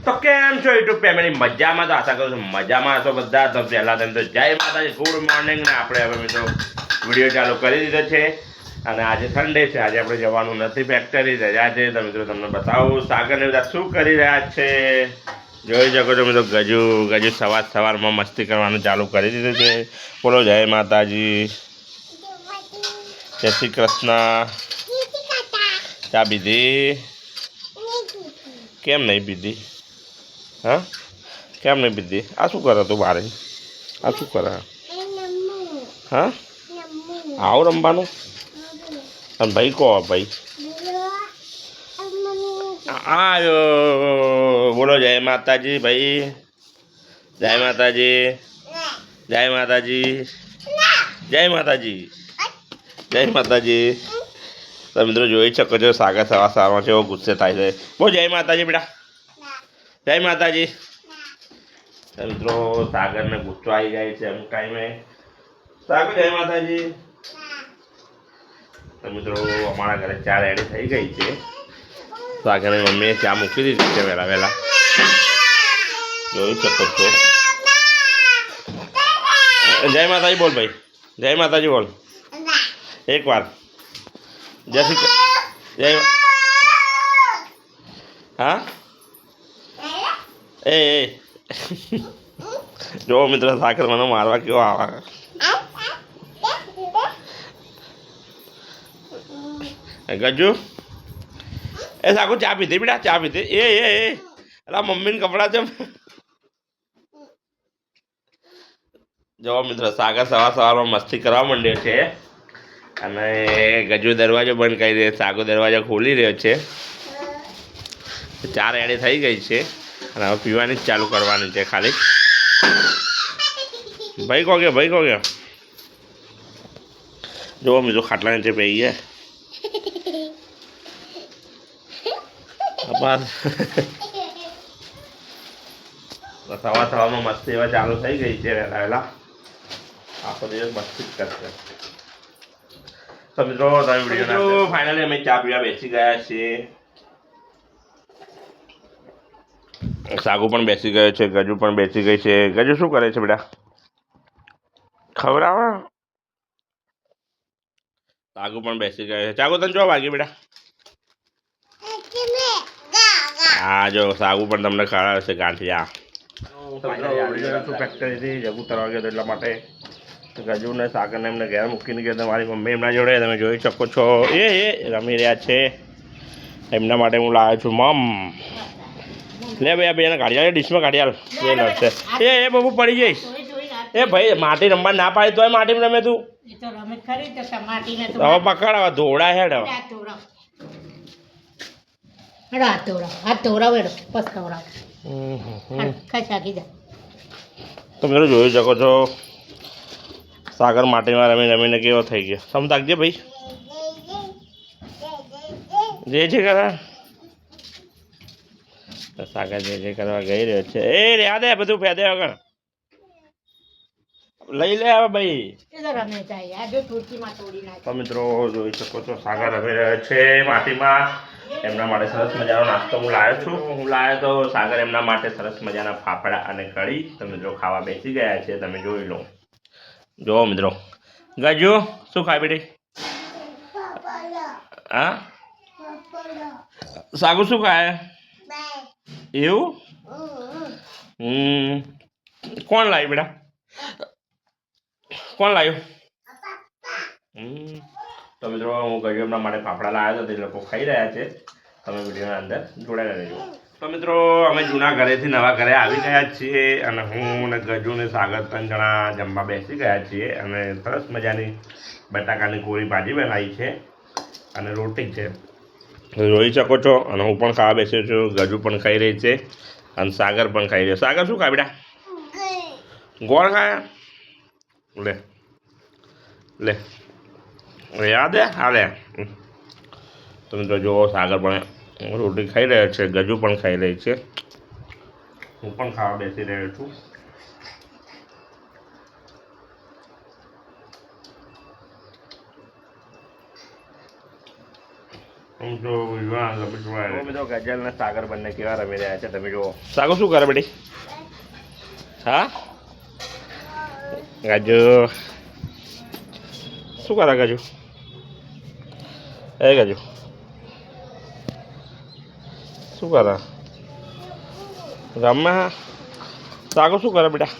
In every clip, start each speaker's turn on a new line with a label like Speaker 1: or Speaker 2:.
Speaker 1: તો કેમ છો યુટ્યુબ ફેમિલી? મજામાં? તો આશા કરું છું મજામાં તો બધા. તો પહેલાં તેમ તો જય માતાજી, ગુડ મોર્નિંગ. ને આપણે હવે મિત્રો વિડીયો ચાલુ કરી દીધો છે અને આજે સન્ડે છે. આજે આપણે જવાનું નથી, ફેક્ટરી રજા છે. તો મિત્રો તમને બતાવું સાગર ને બધા શું કરી રહ્યા છે. જોઈ શકો છો મિત્રો, ગજુ સવારમાં મસ્તી કરવાનું ચાલુ કરી દીધું છે. બોલો જય માતાજી, જય શ્રી કૃષ્ણ. ચા પીધી? કેમ નહીં પીધી? હા, કેમ નહીં પીધી? આ શું કરે તું બારે? આ શું કરે? હા, આવું રમવાનું? અને ભાઈ કહો ભાઈ. આવ્યો. બોલો જય માતાજી ભાઈ. જય માતાજી, જય માતાજી, જય માતાજી, જય માતાજી. તમે મિત્રો જોઈ શકો છો સાગર સવારમાં છે એવો ગુસ્સે થાય છે. બહુ જય માતાજી બેટા, જય માતાજી. મિત્રો સાગરને ગુસ્સો આવી જાય છે અમુક ટાઈમે. સાગર જય માતાજી. તો મિત્રો અમારા ઘરે ચા રેડી થઈ ગઈ છે. સાગરની મમ્મીએ ચા મૂકી દીધી છે વહેલા વહેલા, જોઈ શકો છો. જય માતાજી બોલ ભાઈ, જય માતાજી બોલ એક વાર. જય શ્રી જય. હા એ જો મિત્રો સાગર મને મારવા કેવો આવે. ગજુ એ સાગુ ચા પીધી બેટા, ચા પીધી? અલા મમ્મીને કપડા છે. જો મિત્રો સાગર સવારમાં મસ્તી કરવા માંડ્યો છે અને ગજુ દરવાજો બંધ કરી દે, સાગુ દરવાજો ખોલી રહ્યો છે. ચા રેડી થઈ ગઈ છે અને હવે પીવાની જ ચાલુ કરવાની છે ખાલી. ભાઈ કહો ગયો, ભાઈ કહો ગયો. જો મિત્રો ખાટલા નીચે પી ગયા. સવારમાં મસ્તી એવા ચાલુ થઈ ગઈ છે વહેલા વહેલા. આખો દિવસ મસ્તી જ કરશે. તો મિત્રો તમે વિડીયો ફાઇનલી અમે ચા પીવા બેસી ગયા છીએ. સાગુ પણ બેસી ગયો છે, ગજુ પણ બેસી ગઈ છે. ગજુ શું કરે છે બેટા? ખવડાવે. સાગુ પણ બેસી ગયો છે. સાગુ તને જો વાગી બેટા? હા જો સાગુ પણ તમને ખવડાવે છે ગાંઠિયા. ફેક્ટરીથી જગુ તરવા ગયો એટલા માટે ગજુ ને સાગરને એમને ઘેર મૂકીને ગયો. તમારી મમ્મી એમના જોડે તમે જોઈ શકો છો એ રમી રહ્યા છે. એમના માટે હું લાવ્યો છું મમ. લે ભાઈ આ બેને કાઢી ડીશમાં કાઢી હાલ. બે લડશે. એ બબુ પડી જઈશ. એ ભાઈ માટી રમવા ના પાડી તોય માટીમાં રમે તું. હવે પકડ, હવે ધોળા હેડ. હવે તમે જોઈ શકો છો સાગર માટીમાં રમી રમીને કેવો થઈ ગયો. સમજાગજે ભાઈ, જે છે કરા. સાગર જે કરવા ગઈ રહ્યો છે. એ યાદ હે બધું ફેદે વગર લઈ લે હવે ભાઈ. તો મિત્રો જોઈ શકો છો સાગર રમી રહ્યો છે માટીમાં. એમના માટે સરસ મજાનો નાસ્તો હું લાવ્યો છું. હું લાવ્યો તો સાગર એમના માટે સરસ મજાના ફાફડા અને કઢી. તો મિત્રો ખાવા બેસી ગયા છે, તમે જોઈ લો. જો મિત્રો ગજુ શું ખાય બેટી? હા સાગુ શું ખાય એવું? કોણ લાવ્યું બેટા? કોણ લાવ્યું? તો મિત્રો હું ગજુ એમના માટે ફાફડા લાવ્યો હતો, તે લોકો ખાઈ રહ્યા છે. તમે વિડીયોના અંદર જોડાયેલા રહેજો. તો મિત્રો અમે જૂના ઘરેથી નવા ઘરે આવી ગયા છીએ અને હું ને ગજુ ને સાગર 3 જણા જમવા બેસી ગયા છીએ અને સરસ મજાની બટાકાની કોરી ભાજી બનાવી છે અને રોટી છે, જોઈ શકો છો. અને હું પણ ખાવા બેસ્યો છું, ગજુ પણ ખાઈ રહી છે અને સાગર પણ ખાઈ રહ્યો. સાગર શું ખાય બેટા? ગોળ ખાય? લે લે યાદ હે? હા લે. તમે તો જુઓ સાગર પણ રોટી ખાઈ રહ્યા છે, ગજુ પણ ખાઈ રહી છે. હું પણ ખાવા બેસી રહ્યો છું. તો મિત્રો ગજલ ને સાગર બંને કેવા રમી રહ્યા છે તમે જુઓ. સાગર શું કરે બેટી? હા ગાજુ શું કરે ગાજુ? એ ગાજુ શું કરે? રમે હા. સાગર શું કરે બેટા?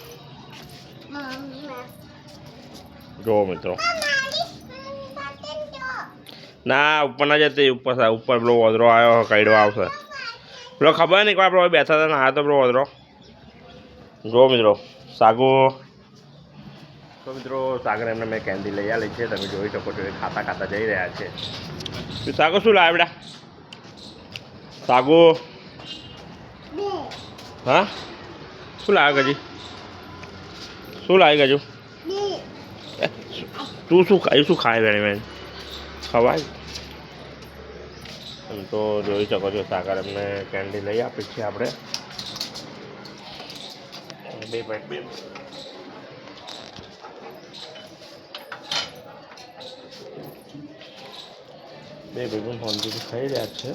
Speaker 1: જો મિત્રો ના ઉપર ના જતી ઉપર પેલો ઓદરો આવ્યો કઈડો આવશે પેલો ખબર નહીં કે આપણે બેઠા હતા ને આવ્યો તો પેલો ઓદરો. જો મિત્રો સાગુ તો મિત્રો સાગર એમને મેં કેન્ડી લઈ આલી છે તમે જોઈ શકો છો એ ખાતા ખાતા જઈ રહ્યા છે. સાગુ શું લાવે બેટા? સાગુ હા શું લાવે ગજી? શું લાવે ગજુ? તું શું ખાય બેન બેન ખવાય? એમ તો જોઈ શકો છો સાગર એમને કેન્ડી લઈ આપી છે આપણે. બે ભાઈ પણ ફોનથી ખાઈ રહ્યા છે.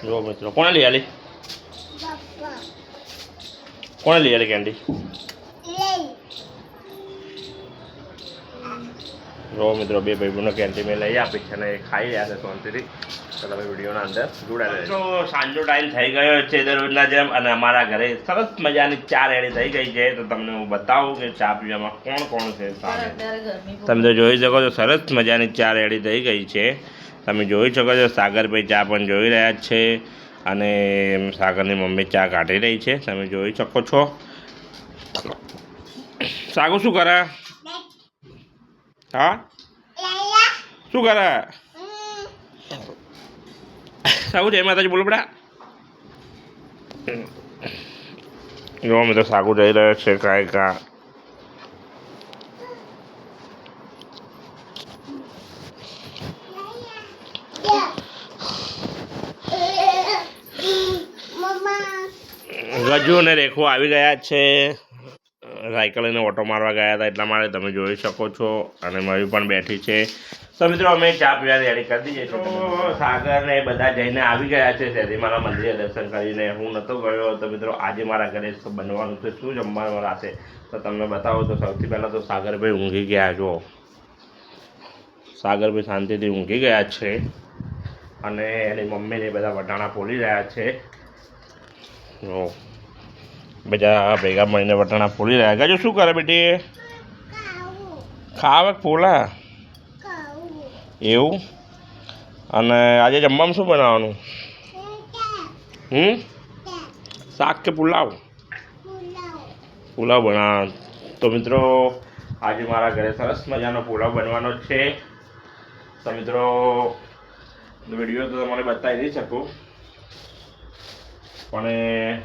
Speaker 1: જો મિત્રો કોણે લઈ આલી? કોણે લઈ આલી કેન્ડી? જો મિત્રો બે ભાઈબંધો કેન્ટી મેં લઈ આપી છે અને એ ખાઈ રહ્યા છે શાંતિથી. તો તમે વિડીયોના અંદર જોડાયેલા રહેજો. તો સાંજનો ટાઈમ થઈ ગયો છે દરરોજના જેમ અને અમારા ઘરે સરસ મજાની ચા રેડી થઈ ગઈ છે. તો તમને હું બતાવું કે ચા પીવામાં કોણ કોણ છે. તમે તો જોઈ શકો છો સરસ મજાની ચા રેડી થઈ ગઈ છે. તમે જોઈ શકો છો સાગરભાઈ ચા પણ જોઈ રહ્યા છે અને સાગરની મમ્મી ચા કાઢી રહી છે તમે જોઈ શકો છો. સાગર શું કરે? હા શું કરે? સાગુ જય માતાજી બોલો બેટા. જો અમે તો સાગુ જઈ રહ્યો છે કાંઈ કા. ગજુ અને રેખો આવી ગયા છે. સાયકલ લઈને ઓટો મારવા ગયા હતા એટલા માટે તમે જોઈ શકો છો અને મવી પણ બેઠી છે. તો મિત્રો અમે ચા પીવાની રેડી કરી દઈએ છીએ. તો સાગર ને બધા જઈને આવી ગયા છે તેથી મારા મંદિરે દર્શન કરીને હું નહોતો ગયો. તો મિત્રો આજે મારા ઘરે બનવાનું છે શું જમવાનું રાતે તો તમને બતાવો. તો સૌથી પહેલાં તો સાગરભાઈ ઊંઘી ગયા. જો સાગરભાઈ શાંતિથી ઊંઘી ગયા છે અને એની મમ્મીને બધા વટાણા ફોલી રહ્યા છે. જો બધા ભેગા મળીને વટાણા ફોલી રહ્યા. ગાજો શું કરે બેટી? ખાવે ફોલા એવું. અને આજે જમવામાં શું બનાવવાનું? શાક કે પુલાવ? પુલાવ બનાવવાનો. તો મિત્રો આજે મારા ઘરે સરસ મજાનો પુલાવ બનવાનો છે. તો મિત્રો વિડીયો તો તમને બતાવી નહીં શકું પણ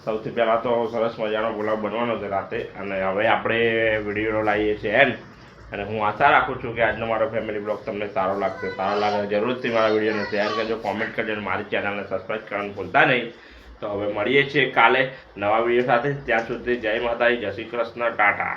Speaker 1: સૌથી પહેલાં તો સરસ મજાનો પુલાવ બનવાનો છે રાતે. અને હવે આપણે વિડીયો લાવીએ છીએ એન્ડ અને હું આશા રાખું છું કે આજનો મારો ફેમિલી બ્લોગ તમને સારો લાગશે. સારો લાગે જરૂરથી મારા વિડીયોને શેર કરજો, કોમેન્ટ કરજો અને મારી ચેનલને સબસ્ક્રાઈબ કરવાનું ભૂલતા નહીં. તો હવે મળીએ છીએ કાલે નવા વિડીયો સાથે. ત્યાં સુધી જય માતાજી, જય શ્રી કૃષ્ણ, ટાટા.